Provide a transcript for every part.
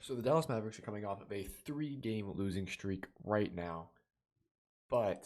So the Dallas Mavericks are coming off of a 3-game losing streak right now, but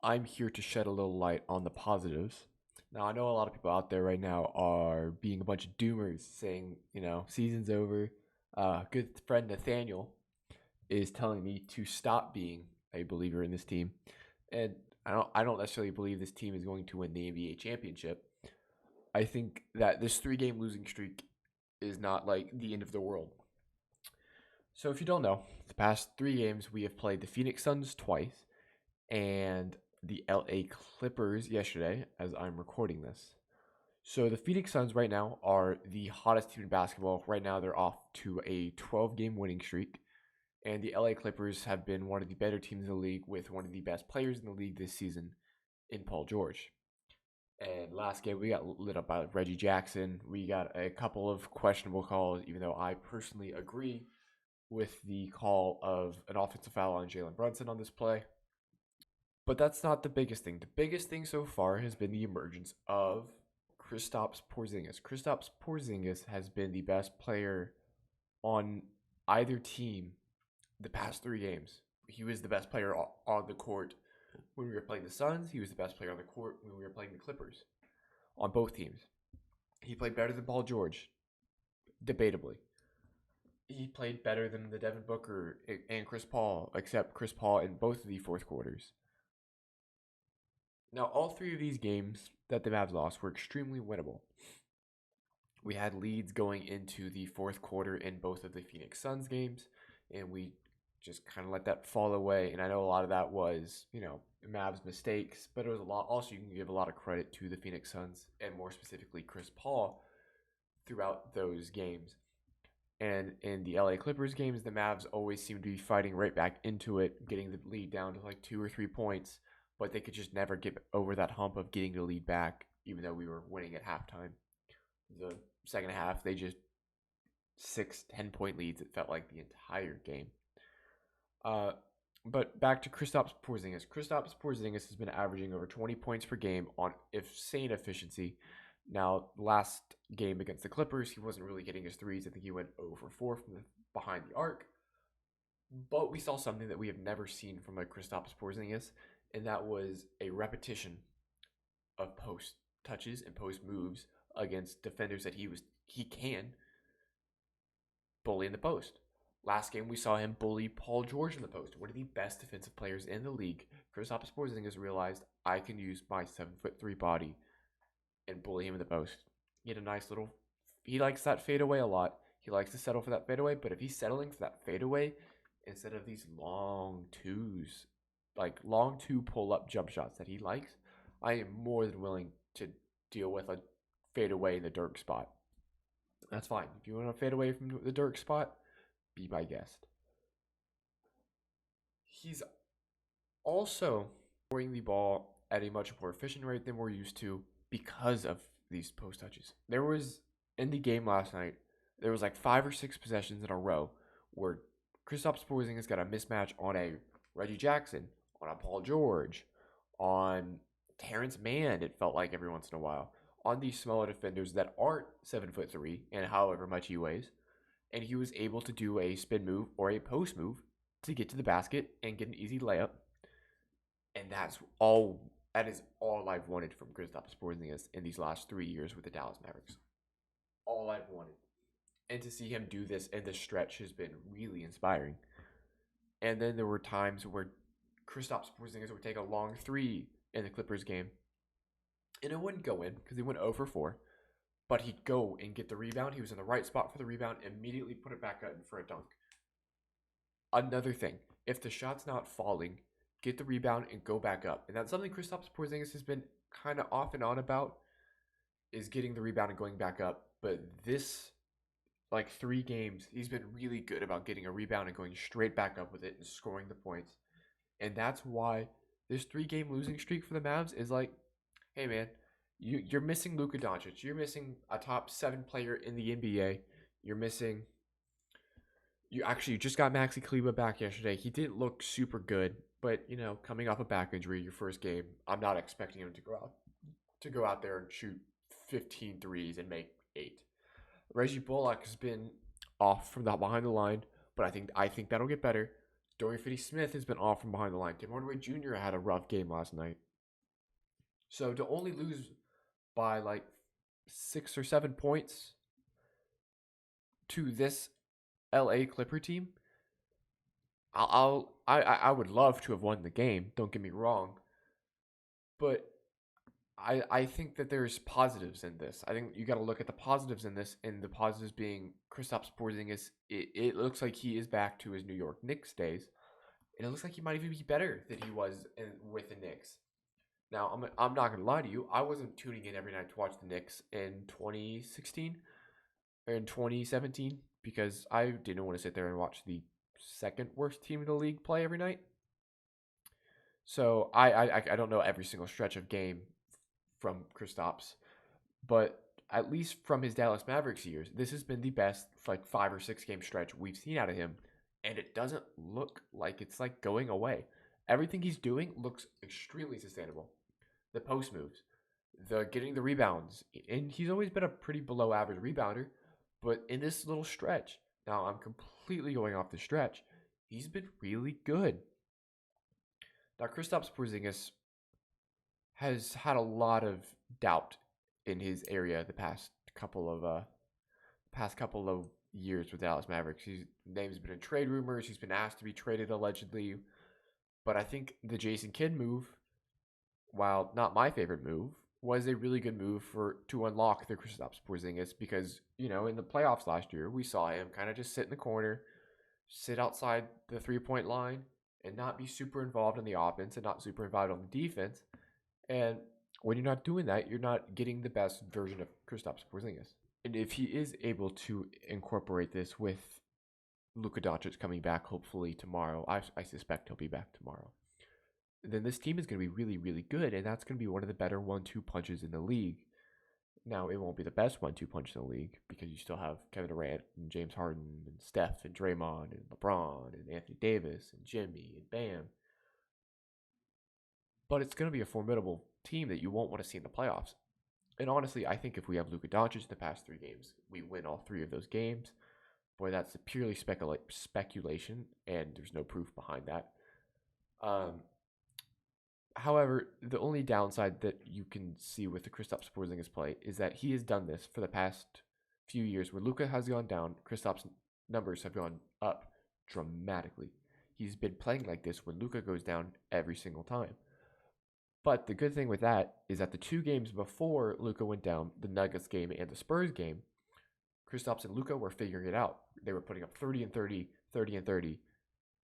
I'm here to shed a little light on the positives. Now, I know a lot of people out there right now are being a bunch of doomers saying, season's over. Good friend Nathaniel is telling me to stop being a believer in this team. And I don't necessarily believe this team is going to win the NBA championship. I think that this 3-game losing streak is not like the end of the world. So if you don't know, the past 3 games we have played the Phoenix Suns twice and the LA Clippers yesterday as I'm recording this. So the Phoenix Suns right now are the hottest team in basketball. Right now they're off to a 12-game winning streak. And the LA Clippers have been one of the better teams in the league with one of the best players in the league this season in Paul George. And last game, we got lit up by Reggie Jackson. We got a couple of questionable calls, even though I personally agree with the call of an offensive foul on Jalen Brunson on this play. But that's not the biggest thing. The biggest thing so far has been the emergence of Kristaps Porzingis. Kristaps Porzingis has been the best player on either team the past 3 games. He was the best player on the court when we were playing the Suns. He was the best player on the court when we were playing the Clippers on both teams. He played better than Paul George, debatably. He played better than the Devin Booker and Chris Paul, except Chris Paul in both of the fourth quarters. Now, all 3 of these games that the Mavs lost were extremely winnable. We had leads going into the fourth quarter in both of the Phoenix Suns games, and we just kind of let that fall away. And I know a lot of that was, Mavs mistakes, but it was a lot. Also, you can give a lot of credit to the Phoenix Suns and more specifically Chris Paul throughout those games. And in the LA Clippers games, the Mavs always seem to be fighting right back into it, getting the lead down to like 2 or 3 points, but they could just never get over that hump of getting the lead back, even though we were winning at halftime. The second half, they just 6-10 point leads. It felt like the entire game. But back to Kristaps Porzingis. Kristaps Porzingis has been averaging over 20 points per game on insane efficiency. Now, last game against the Clippers, he wasn't really hitting his threes. I think he went 0 for 4 from behind the arc. But we saw something that we have never seen from a Kristaps Porzingis, and that was a repetition of post touches and post moves against defenders that he can bully in the post. Last game, we saw him bully Paul George in the post, one of the best defensive players in the league. Kristaps Porzingis realized I can use my 7'3" body and bully him in the post. He had a nice little. He likes that fadeaway a lot. He likes to settle for that fadeaway, but if he's settling for that fadeaway instead of these long 2s, like long 2 pull-up jump shots that he likes, I am more than willing to deal with a fadeaway in the Dirk spot. That's fine. If you want to fade away from the Dirk spot, be my guest. He's also throwing the ball at a much more efficient rate than we're used to because of these post touches. There was, in the game last night, there was like 5 or 6 possessions in a row where Kristaps Porzingis got a mismatch on a Reggie Jackson, on a Paul George, on Terrence Mann, it felt like every once in a while, on these smaller defenders that aren't 7'3" and however much he weighs. And he was able to do a spin move or a post move to get to the basket and get an easy layup. And that is all I've wanted from Kristaps Porzingis in these last 3 years with the Dallas Mavericks. All I've wanted. And to see him do this in the stretch has been really inspiring. And then there were times where Kristaps Porzingis would take a long 3 in the Clippers game. And it wouldn't go in because he went 0 for 4. But he'd go and get the rebound. He was in the right spot for the rebound, immediately put it back up for a dunk. Another thing, if the shot's not falling, get the rebound and go back up. And that's something Kristaps Porzingis has been kind of off and on about, is getting the rebound and going back up. But this, 3 games, he's been really good about getting a rebound and going straight back up with it and scoring the points. And that's why this 3-game losing streak for the Mavs is like, hey man, you're missing Luka Doncic. You're missing a top 7 player in the NBA. You just got Maxi Kleber back yesterday. He didn't look super good, but coming off a back injury, your first game, I'm not expecting him to go out there and shoot 15 threes and make 8. Reggie Bullock has been off from the behind the line, but I think that'll get better. Dorian Finney-Smith has been off from behind the line. Tim Hardaway Jr. had a rough game last night. So to only lose by like 6 or 7 points to this LA Clipper team, I would love to have won the game. Don't get me wrong, but I think that there's positives in this. I think you got to look at the positives in this, and the positives being Kristaps Porzingis. It looks like he is back to his New York Knicks days, and it looks like he might even be better than he was with the Knicks. Now, I'm not gonna lie to you. I wasn't tuning in every night to watch the Knicks in 2016 or in 2017 because I didn't want to sit there and watch the second worst team in the league play every night. So I don't know every single stretch of game from Kristaps, but at least from his Dallas Mavericks years, this has been the best like 5 or 6 game stretch we've seen out of him, and it doesn't look like it's like going away. Everything he's doing looks extremely sustainable. The post moves, the getting the rebounds, and he's always been a pretty below average rebounder, but in this little stretch, now I'm completely going off the stretch, he's been really good. Now Kristaps Porzingis has had a lot of doubt in his area the past couple of years with Dallas Mavericks. His name's been in trade rumors. He's been asked to be traded allegedly, but I think the Jason Kidd move, while not my favorite move, was a really good move to unlock the Kristaps Porzingis because in the playoffs last year we saw him kind of just sit in the corner, sit outside the 3-point line, and not be super involved in the offense and not super involved on the defense. And when you're not doing that, you're not getting the best version of Kristaps Porzingis. And if he is able to incorporate this with Luka Doncic coming back, hopefully tomorrow, I suspect he'll be back tomorrow, then this team is going to be really, really good, and that's going to be one of the better 1-2 punches in the league. Now, it won't be the best 1-2 punch in the league because you still have Kevin Durant and James Harden and Steph and Draymond and LeBron and Anthony Davis and Jimmy and Bam. But it's going to be a formidable team that you won't want to see in the playoffs. And honestly, I think if we have Luka Doncic in the past 3 games, we win all 3 of those games. Boy, that's purely speculation, and there's no proof behind that. However, the only downside that you can see with the Kristaps Porzingis play is that he has done this for the past few years. When Luka has gone down, Kristaps' numbers have gone up dramatically. He's been playing like this when Luka goes down every single time. But the good thing with that is that the 2 games before Luka went down, the Nuggets game and the Spurs game, Kristaps and Luka were figuring it out. They were putting up 30 and 30, 30 and 30,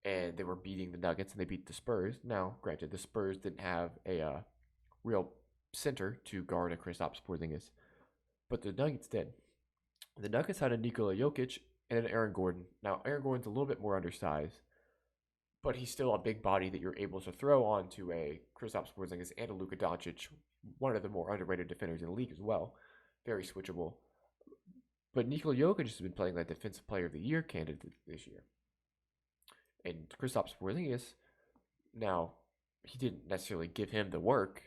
and they were beating the Nuggets and they beat the Spurs. Now, granted, the Spurs didn't have a real center to guard a Kristaps Porzingis, but the Nuggets did. The Nuggets had a Nikola Jokic and an Aaron Gordon. Now, Aaron Gordon's a little bit more undersized, but he's still a big body that you're able to throw onto a Kristaps Porzingis and a Luka Doncic, one of the more underrated defenders in the league as well. Very switchable. But Nikola Jokic has been playing like Defensive Player of the Year candidate this year. And Kristaps Porzingis, now, he didn't necessarily give him the work,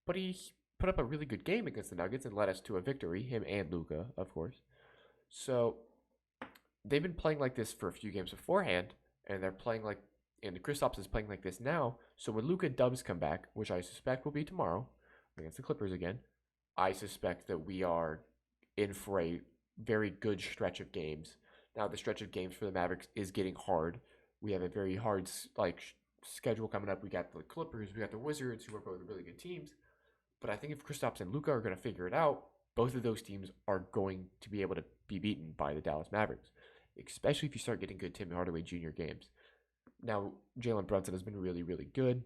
but he put up a really good game against the Nuggets and led us to a victory, him and Luka, of course. So, they've been playing like this for a few games beforehand, and Kristaps is playing like this now. So when Luka does come back, which I suspect will be tomorrow against the Clippers again, I suspect that we are in for a very good stretch of games. Now the stretch of games for the Mavericks is getting hard. We have a very hard schedule coming up. We got the Clippers, we got the Wizards, who are both really good teams. But I think if Kristaps and Luka are going to figure it out, both of those teams are going to be able to be beaten by the Dallas Mavericks, especially if you start getting good Tim Hardaway Jr. games. Now, Jalen Brunson has been really, really good.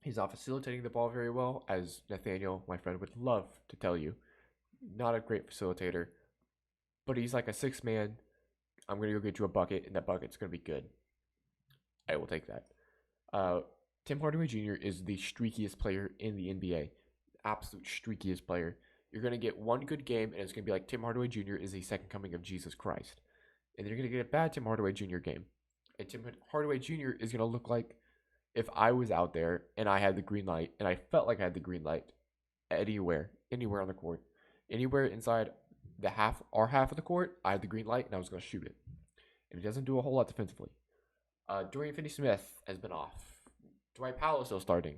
He's not facilitating the ball very well, as Nathaniel, my friend, would love to tell you. Not a great facilitator, but he's like a 6-man. I'm going to go get you a bucket, and that bucket's going to be good. I will take that. Tim Hardaway Jr. is the streakiest player in the NBA. Absolute streakiest player. You're going to get one good game, and it's going to be like Tim Hardaway Jr. is the second coming of Jesus Christ. And then you're going to get a bad Tim Hardaway Jr. game. And Tim Hardaway Jr. is going to look like if I was out there and I had the green light, and I felt like I had the green light anywhere on the court, anywhere inside our half of the court, I had the green light and I was going to shoot it. And he doesn't do a whole lot defensively. Dorian Finney-Smith has been off. Dwight Powell is still starting.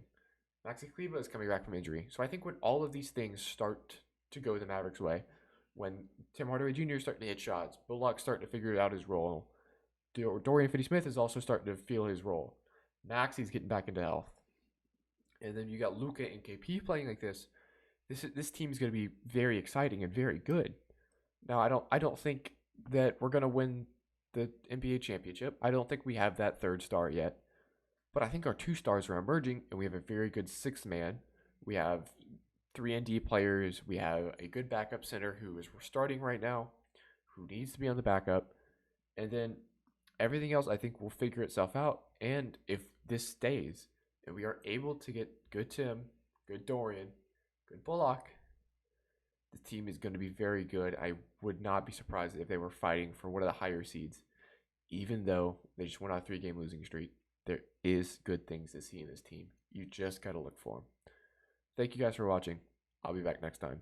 Maxi Kleber is coming back from injury. So I think when all of these things start to go the Mavericks' way, when Tim Hardaway Jr. is starting to hit shots, Bullock's starting to figure out his role, Dorian Finney-Smith is also starting to feel his role. Maxi's getting back into health. And then you got Luka and KP playing like this. This team is going to be very exciting and very good. Now I don't think that we're going to win the NBA championship. I don't think we have that third star yet. But I think our 2 stars are emerging, and we have a very good 6th man. We have 3 ND players. We have a good backup center who is starting right now, who needs to be on the backup. And then everything else I think will figure itself out. And if this stays, and we are able to get good Tim, good Dorian, good Bullock, the team is going to be very good. I would not be surprised if they were fighting for one of the higher seeds, even though they just went on a 3-game losing streak. There is good things to see in this team. You just got to look for them. Thank you guys for watching. I'll be back next time.